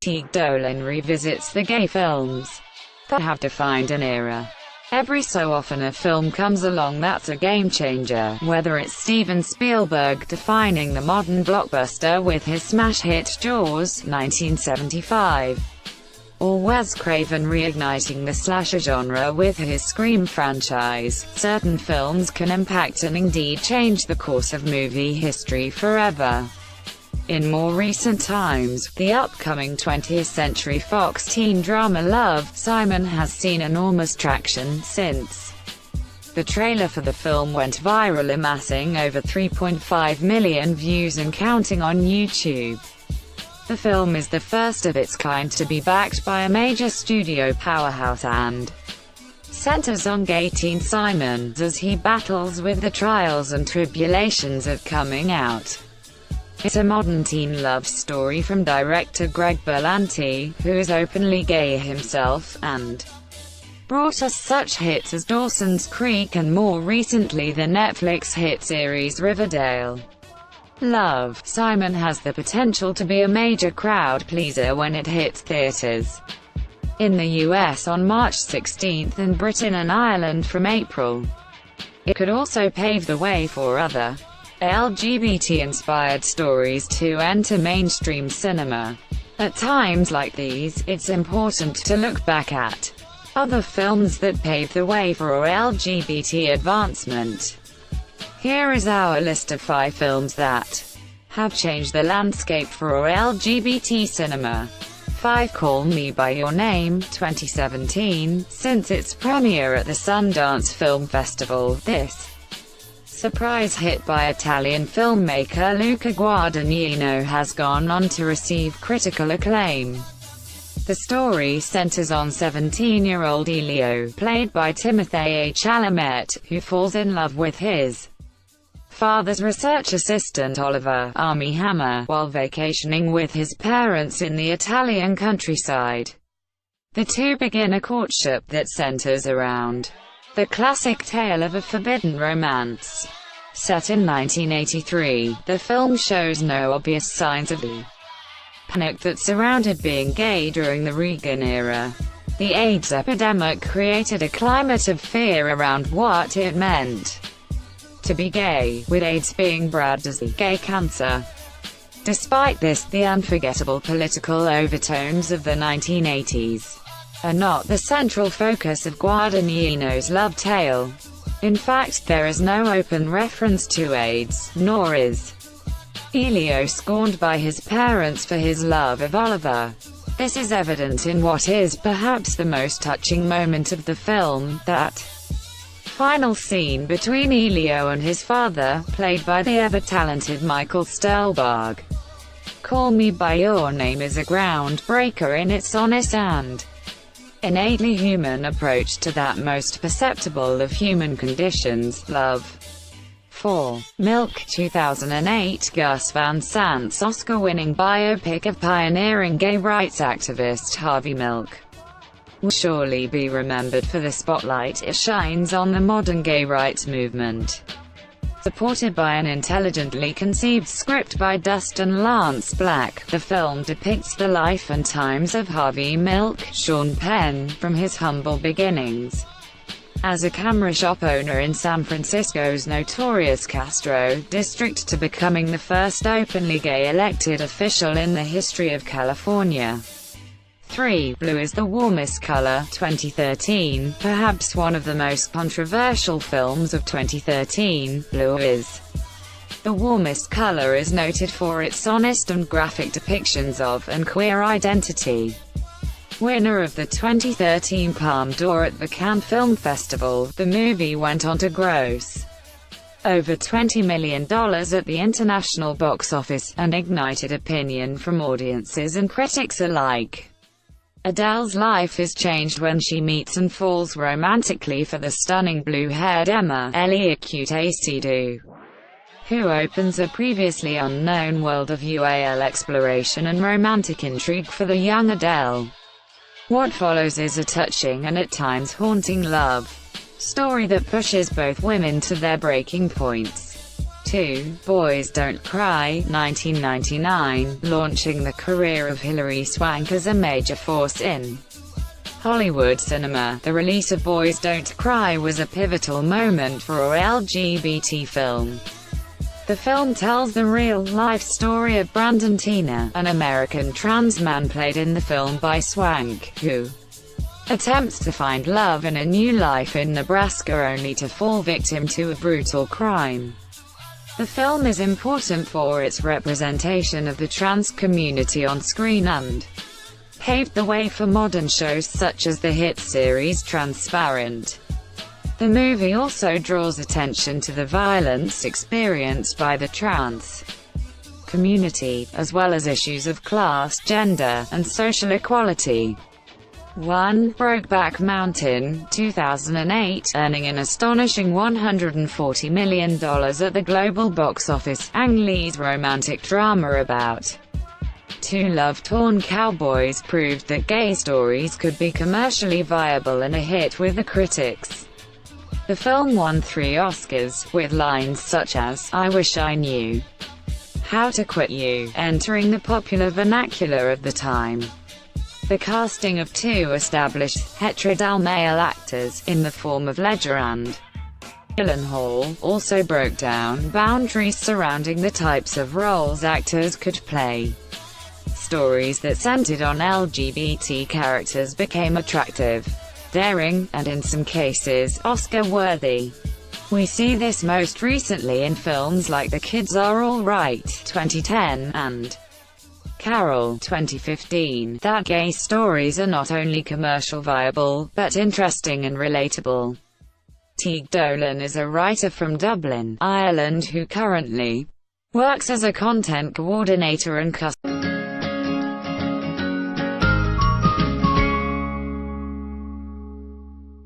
Tadgh Dolan revisits the gay films that have defined an era. Every so often a film comes along that's a game-changer, whether it's Steven Spielberg defining the modern blockbuster with his smash hit Jaws, 1975, or Wes Craven reigniting the slasher genre with his Scream franchise. Certain films can impact and indeed change the course of movie history forever. In more recent times, the upcoming 20th Century Fox teen drama Love, Simon has seen enormous traction since the trailer for the film went viral, amassing over 3.5 million views and counting on YouTube. The film is the first of its kind to be backed by a major studio powerhouse and centers on gay teen Simon as he battles with the trials and tribulations of coming out. It's a modern teen love story from director Greg Berlanti, who is openly gay himself, and brought us such hits as Dawson's Creek and more recently the Netflix hit series Riverdale. Love, Simon has the potential to be a major crowd pleaser when it hits theaters in the US on March 16 and Britain and Ireland from April. It could also pave the way for other LGBT-inspired stories to enter mainstream cinema. At times like these, it's important to look back at other films that paved the way for LGBT advancement. Here is our list of 5 films that have changed the landscape for LGBT cinema. 5. Call Me By Your Name, 2017. Since its premiere at the Sundance Film Festival, this surprise hit by Italian filmmaker Luca Guadagnino has gone on to receive critical acclaim. The story centers on 17-year-old Elio, played by Timothée Chalamet, who falls in love with his father's research assistant Oliver Armie Hammer while vacationing with his parents in the Italian countryside. The two begin a courtship that centers around the classic tale of a forbidden romance. Set in 1983, the film shows no obvious signs of the panic that surrounded being gay during the Reagan era. The AIDS epidemic created a climate of fear around what it meant to be gay, with AIDS being branded as the gay cancer. Despite this, the unforgettable political overtones of the 1980s are not the central focus of Guadagnino's love tale. In fact, there is no open reference to AIDS, nor is Elio scorned by his parents for his love of Oliver. This is evident in what is perhaps the most touching moment of the film, that final scene between Elio and his father, played by the ever-talented Michael Stuhlbarg. Call Me By Your Name is a groundbreaker in its honest and innately human approach to that most perceptible of human conditions, love. 4. Milk, 2008. Gus Van Sant's Oscar-winning biopic of pioneering gay rights activist Harvey Milk will surely be remembered for the spotlight it shines on the modern gay rights movement. Supported by an intelligently conceived script by Dustin Lance Black, the film depicts the life and times of Harvey Milk, Sean Penn, from his humble beginnings as a camera shop owner in San Francisco's notorious Castro district to becoming the first openly gay elected official in the history of California. 3. Blue is the Warmest Color, 2013. Perhaps one of the most controversial films of 2013, Blue is the Warmest Color is noted for its honest and graphic depictions of and queer identity. Winner of the 2013 Palme d'Or at the Cannes Film Festival, the movie went on to gross over $20 million at the international box office, and ignited opinion from audiences and critics alike. Adele's life is changed when she meets and falls romantically for the stunning blue-haired Emma Eliaquute, who opens a previously unknown world of UAL exploration and romantic intrigue for the young Adele. What follows is a touching and at times haunting love story that pushes both women to their breaking points. 2. Boys Don't Cry, 1999, launching the career of Hilary Swank as a major force in Hollywood cinema. The release of Boys Don't Cry was a pivotal moment for an LGBT film. The film tells the real-life story of Brandon Teena, an American trans man played in the film by Swank, who attempts to find love and a new life in Nebraska only to fall victim to a brutal crime. The film is important for its representation of the trans community on screen and paved the way for modern shows such as the hit series Transparent. The movie also draws attention to the violence experienced by the trans community, as well as issues of class, gender, and social equality. 1. Brokeback Mountain, 2008, earning an astonishing $140 million at the global box office. Ang Lee's romantic drama about two love-torn cowboys proved that gay stories could be commercially viable and a hit with the critics. The film won 3 Oscars, with lines such as, "I wish I knew how to quit you," entering the popular vernacular of the time. The casting of 2 established, heterodox male actors, in the form of Ledger and Gyllenhaal, also broke down boundaries surrounding the types of roles actors could play. Stories that centered on LGBT characters became attractive, daring, and in some cases, Oscar-worthy. We see this most recently in films like The Kids Are All Right, 2010, and Carol, 2015, that gay stories are not only commercial viable, but interesting and relatable. Tadgh Dolan is a writer from Dublin, Ireland who currently works as a content coordinator and customer